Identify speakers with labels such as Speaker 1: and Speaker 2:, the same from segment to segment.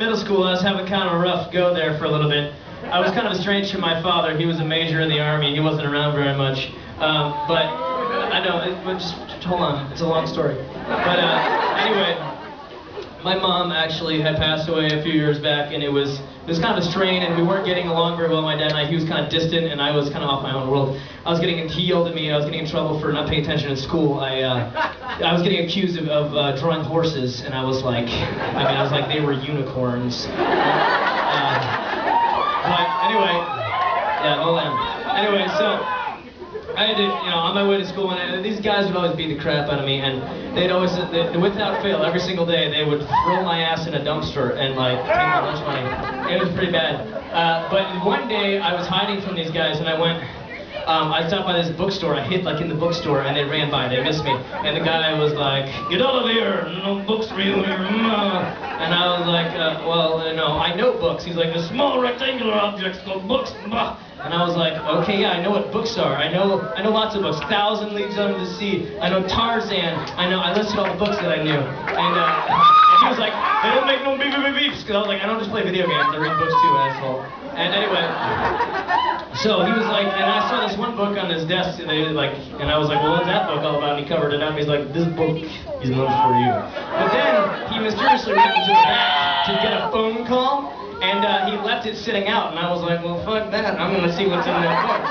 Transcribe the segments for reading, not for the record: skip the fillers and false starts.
Speaker 1: middle school, I was having kind of a rough go there for a little bit. I was kind of estranged from my father. He was a major in the Army. He wasn't around very much. But I know, just hold on, it's a long story. But anyway, my mom actually had passed away a few years back, and it was kind of a strain, and we weren't getting along very well. My dad and I, he was kind of distant, and I was kind of off my own world. He yelled at me. I was getting in trouble for not paying attention in school. I was getting accused of drawing horses, and I was like, they were unicorns. But anyway, yeah, hold on. Anyway, so I had to, on my way to school, and these guys would always beat the crap out of me, and they'd always, without fail, every single day, they would throw my ass in a dumpster and, take my lunch money. It was pretty bad. But one day, I was hiding from these guys, and I stopped by this bookstore. I hid, in the bookstore, and they ran by. They missed me. And the guy was like, "Get out of here! No books for you!" And I was like, no, I know books. He's like, "The small rectangular objects called books." And I was like, "Okay, yeah, I know what books are. I know lots of books. 1,000 Leagues Under the Sea. I know Tarzan. I listed all the books that I knew." And he was like, "They don't make no beep beep beeps." Because I was like, "I don't just play video games. I read books too, asshole." And anyway, so he was like, and I saw this one book on his desk, and I was like, "Well, what's that book all about?" And he covered it up. He's like, "This book is not for you." But then he mysteriously went into the back to get a phone call. And he left it sitting out, and I was like, "Well, fuck that, I'm gonna see what's in that book."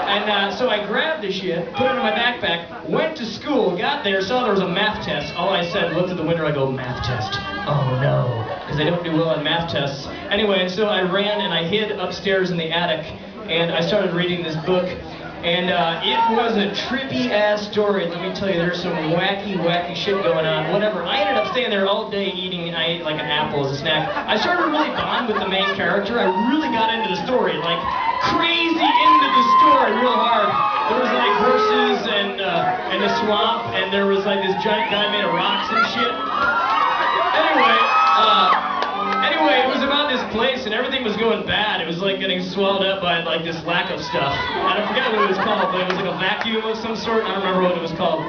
Speaker 1: And so I grabbed the shit, put it in my backpack, went to school, got there, saw there was a math test. All I said, looked at the window, I go, "Math test. Oh no," because I don't do well on math tests. Anyway, and so I ran and I hid upstairs in the attic, and I started reading this book. And it was a trippy-ass story, let me tell you. There's some wacky shit going on, whatever. I ended up staying there all day eating, I ate like an apple as a snack. I started to really bond with the main character. I really got into the story, crazy into the story real hard. There was horses and a swamp, and there was this giant guy made of rocks and shit. Anyway, it was about this place, and everything was going bad. It was getting swallowed up by this lack of stuff. And I forget what it was called, but it was a vacuum of some sort. I don't remember what it was called.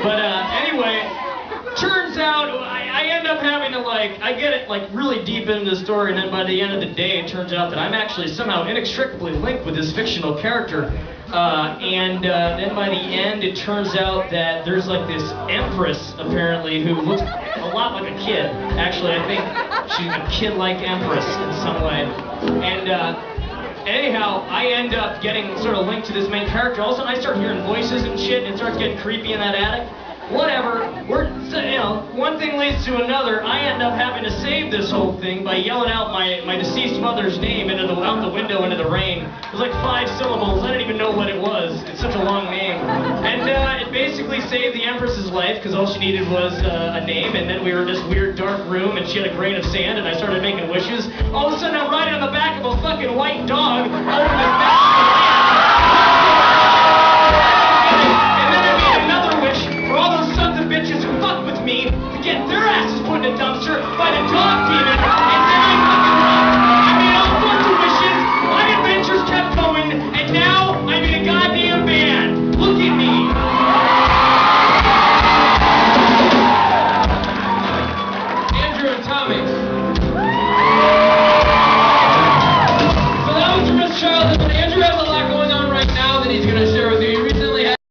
Speaker 1: But anyway, turns out I end up having to I get it really deep into the story, and then by the end of the day, it turns out that I'm actually somehow inextricably linked with this fictional character. And then by the end, it turns out that there's this empress, apparently, who looks a lot like a kid. Actually, I think she's a kid-like empress in some way. And anyhow, I end up getting sort of linked to this main character. All of a sudden, I start hearing voices and shit, and it starts getting creepy in that attic. Whatever, one thing leads to another. I end up having to save this whole thing by yelling out my deceased mother's name out the window into the rain. It was 5 syllables. I didn't even know what it was. It's such a long name. And it basically saved the Empress's life, because all she needed was a name, and then we were in this weird dark room, and she had a grain of sand, and I started making wishes. All of a sudden, I'm riding on the back of a fucking white dog over this mountain.